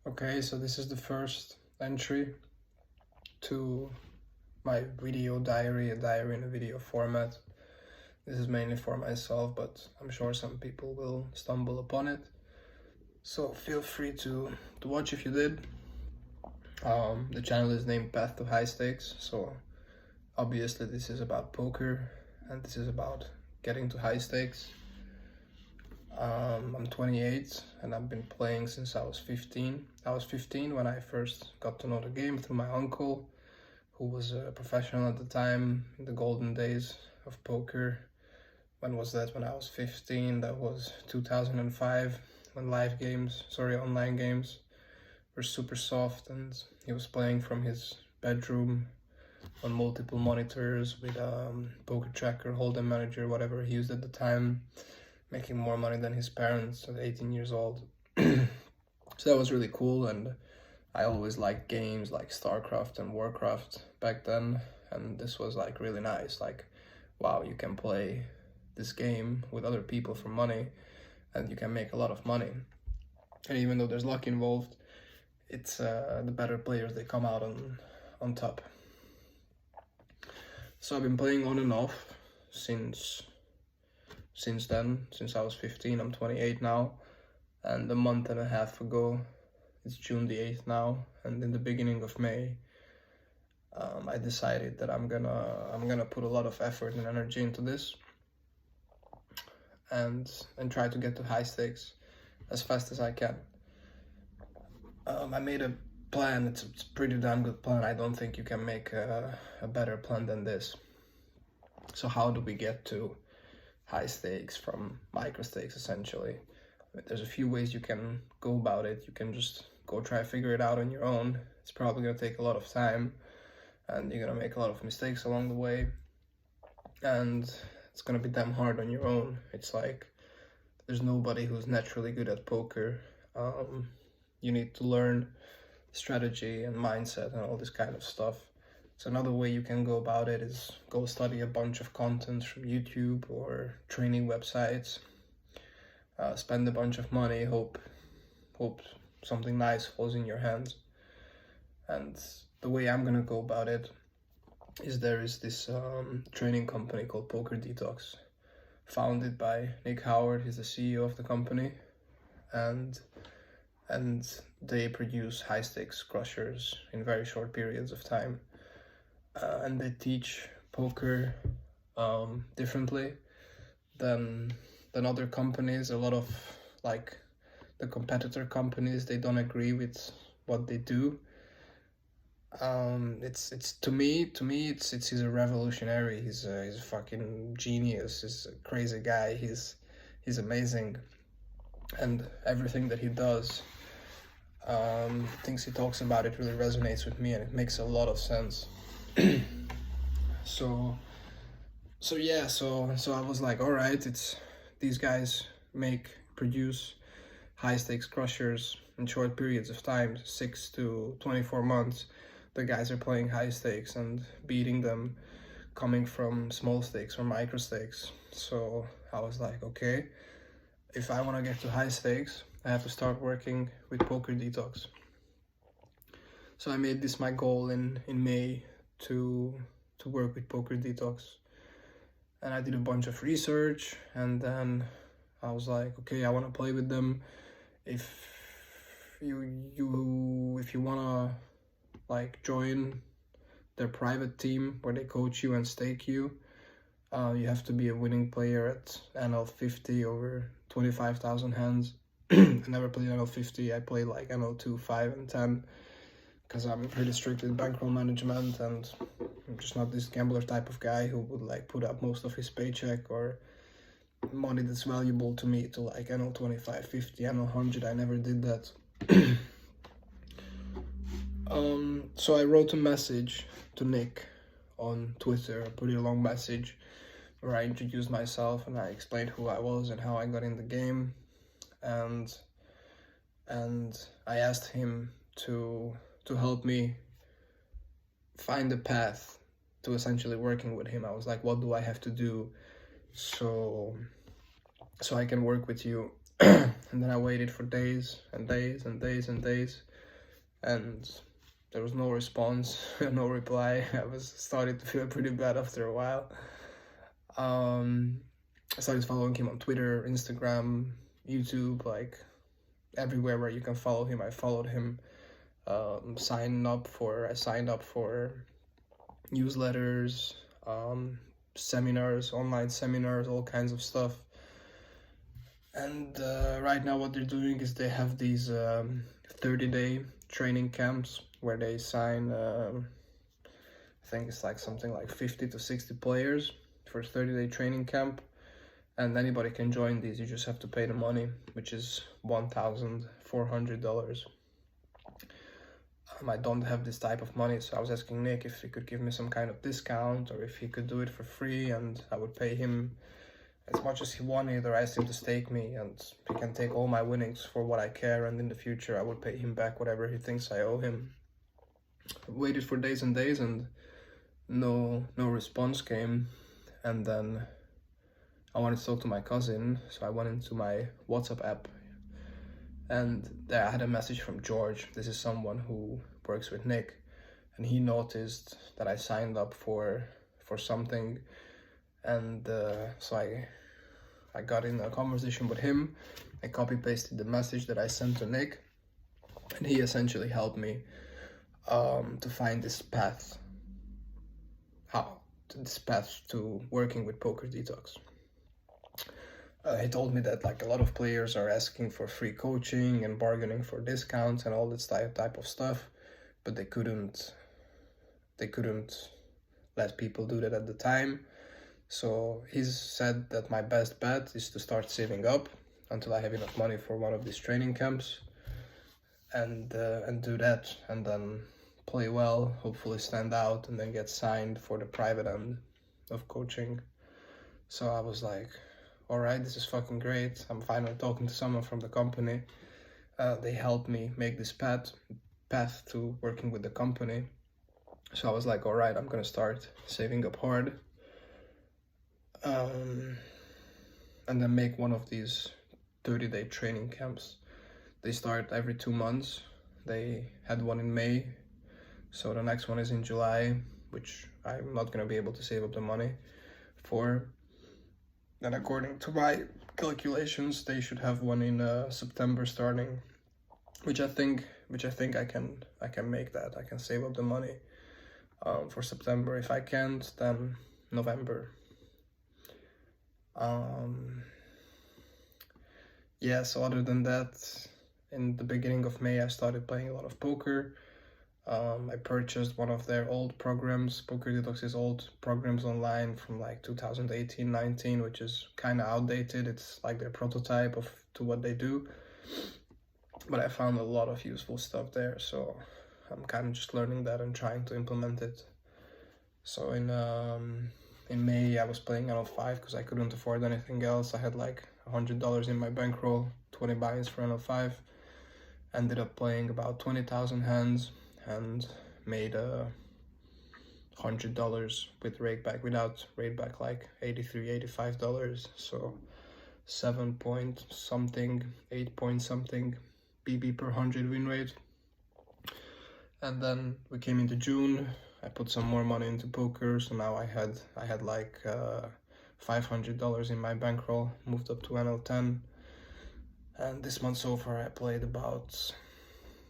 Okay, so this is the first entry to my video diary, a diary in a video format. This is mainly for myself, but I'm sure some people will stumble upon it. So feel free to watch if you did. The channel is named Path to High Stakes, so obviously this is about poker and this is about getting to high stakes. I'm 28 and I've been playing since I was 15. I was 15 when I first got to know the game through my uncle, who was a professional at the time in the golden days of poker. When was that? When I was 15, that was 2005, when online games were super soft, and he was playing from his bedroom on multiple monitors with poker tracker, hold'em manager, whatever he used at the time, making more money than his parents at 18 years old. So that was really cool, and I always liked games like StarCraft and Warcraft back then, and this was like really nice. Like, wow, you can play this game with other people for money and you can make a lot of money. And even though there's luck involved, it's the better players, they come out on top. So I've been playing on and off since then, since I was 15. I'm 28 now, and a month and a half ago, it's June the 8th now, and in the beginning of May, I decided that I'm gonna put a lot of effort and energy into this, and try to get to high stakes as fast as I can. I made a plan. It's a pretty damn good plan. I don't think you can make a better plan than this. So how do we get to high stakes from micro stakes, essentially? There's a few ways you can go about it. You can just go try to figure it out on your own. It's probably gonna take a lot of time and you're gonna make a lot of mistakes along the way, and it's gonna be damn hard on your own. It's like there's nobody who's naturally good at poker. You need to learn strategy and mindset and all this kind of stuff. So another way you can go about it is go study a bunch of content from YouTube or training websites. Spend a bunch of money, hope something nice falls in your hands. And the way I'm gonna go about it is there is this training company called PokerDetox, founded by Nick Howard. He's the CEO of the company, and they produce high stakes crushers in very short periods of time, and they teach poker differently than other companies. A lot of like the competitor companies, they don't agree with what they do. It's to me he's a revolutionary. He's a fucking genius. He's a crazy guy. He's amazing, and everything that he does, things he talks about, it really resonates with me and it makes a lot of sense. so I was like, all right, it's these guys produce high stakes crushers in short periods of time, 6 to 24 months. The guys are playing high stakes and beating them coming from small stakes or micro stakes. So I was like, okay, if I want to get to high stakes, I have to start working with PokerDetox. So I made this my goal in May to work with PokerDetox, and I did a bunch of research, and then I was like, okay, I want to play with them. If you wanna like join their private team where they coach you and stake you, you have to be a winning player at NL 50 over 25,000 hands. I never played NL 50. I played like NL 2, 5, and 10 because I'm pretty strict with bankroll management, and I'm just not this gambler type of guy who would like put up most of his paycheck or money that's valuable to me to like NL 25, 50, NL 100. I never did that. So I wrote a message to Nick on Twitter, a pretty long message where I introduced myself and I explained who I was and how I got in the game, and I asked him to help me find a path to essentially working with him. I was like, what do I have to do so I can work with you? And then I waited for days and days and days and days, and there was no response, no reply. I was starting to feel pretty bad after a while. I started following him on Twitter, Instagram, YouTube, like everywhere where you can follow him. I followed him. I signed up for newsletters, seminars, online seminars, all kinds of stuff. And right now what they're doing is they have these 30-day training camps where they sign, I think it's like something like 50 to 60 players for a 30-day training camp. And anybody can join these, you just have to pay the money, which is $1,400. I don't have this type of money, so I was asking Nick if he could give me some kind of discount or if he could do it for free, and I would pay him as much as he wanted, or ask him to stake me and he can take all my winnings for what I care, and in the future I would pay him back whatever he thinks I owe him. I waited for days and days and no response came, and then I wanted to talk to my cousin, so I went into my WhatsApp app, and there I had a message from George. This is someone who works with Nick, and he noticed that I signed up for something, and so I got in a conversation with him. I copy-pasted the message that I sent to Nick, and he essentially helped me to find this path, to working with PokerDetox. He told me that like a lot of players are asking for free coaching and bargaining for discounts and all this type of stuff, but they couldn't let people do that at the time. So he's said that my best bet is to start saving up until I have enough money for one of these training camps, and do that, and then play well, hopefully stand out, and then get signed for the private end of coaching. So I was like, all right, this is fucking great. I'm finally talking to someone from the company. They helped me make this path to working with the company. So I was like, all right, I'm gonna start saving up hard, and then make one of these 30-day training camps. They start every 2 months. They had one in May, so the next one is in July, which I'm not gonna be able to save up the money for. And according to my calculations, they should have one in September starting, which I think I can make that. I can save up the money for September. If I can't, then November. Yeah, so other than that, in the beginning of May, I started playing a lot of poker. I purchased one of their old programs, PokerDetox's old programs online from like 2018-19, which is kind of outdated. It's like their prototype to what they do. But I found a lot of useful stuff there, so I'm kind of just learning that and trying to implement it. So in May, I was playing NL5 because I couldn't afford anything else. I had like $100 in my bankroll, 20 buy-ins for NL5. Ended up playing about 20,000 hands and made $100 with rakeback, without rakeback, like $83-85, so 7 point something, 8 point something BB per 100 win rate. And then we came into June. I put some more money into poker, so now I had like $500 in my bankroll, moved up to NL10, and this month so far I played about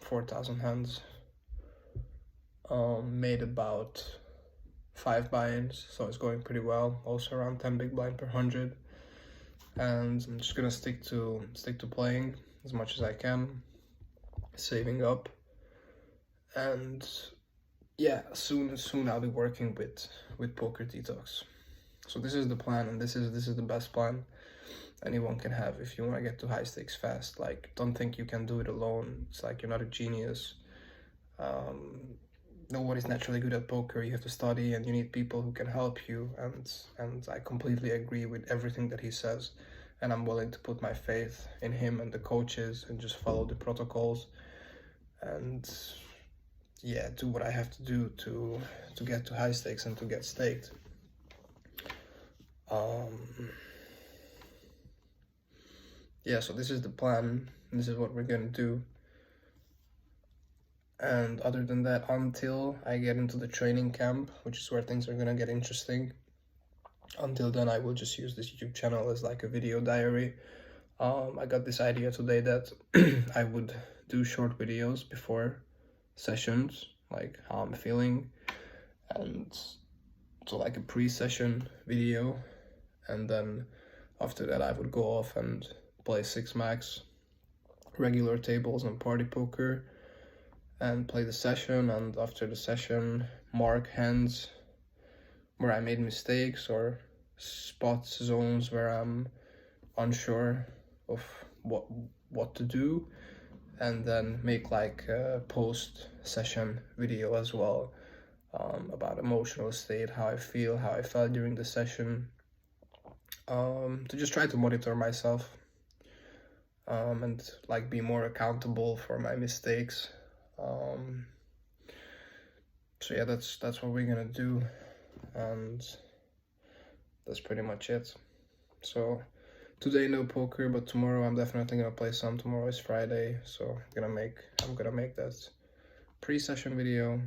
4,000 hands. Made about 5 buy-ins, so it's going pretty well. Also around 10 big blind per 100, and I'm just gonna stick to playing as much as I can, saving up, and yeah, soon I'll be working with PokerDetox. So this is the plan, and this is the best plan anyone can have if you want to get to high stakes fast. Like, don't think you can do it alone. It's like you're not a genius. Nobody's naturally good at poker. You have to study, and you need people who can help you, and I completely agree with everything that he says, and I'm willing to put my faith in him and the coaches and just follow the protocols and yeah, do what I have to do to get to high stakes and to get staked. Yeah, so this is the plan. This is what we're gonna do. And other than that, until I get into the training camp, which is where things are gonna get interesting, until then I will just use this YouTube channel as like a video diary. I got this idea today that I would do short videos before sessions, like how I'm feeling, and so like a pre-session video, and then after that I would go off and play 6-max, regular tables and party poker, and play the session, and after the session mark hands where I made mistakes or spots, zones where I'm unsure of what to do, and then make like a post-session video as well, about emotional state, how I feel, how I felt during the session, to just try to monitor myself, and like be more accountable for my mistakes. So yeah, that's what we're gonna do, and that's pretty much it. So today no poker, but tomorrow I'm definitely gonna play some. Tomorrow is Friday, so I'm gonna make that pre-session video,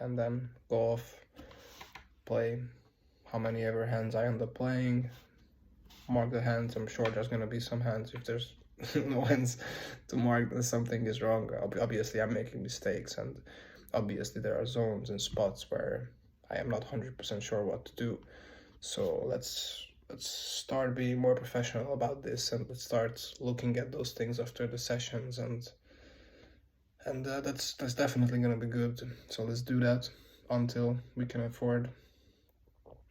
and then go off, play how many ever hands I end up playing, mark the hands. I'm sure there's gonna be some hands. If there's no hands to mark, then something is wrong. Obviously I'm making mistakes, and obviously there are zones and spots where I am not 100% sure what to do. So let's start being more professional about this, and let's start looking at those things after the sessions, and that's definitely gonna be good. So let's do that until we can afford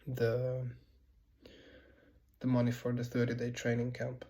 the money for the 30-day training camp.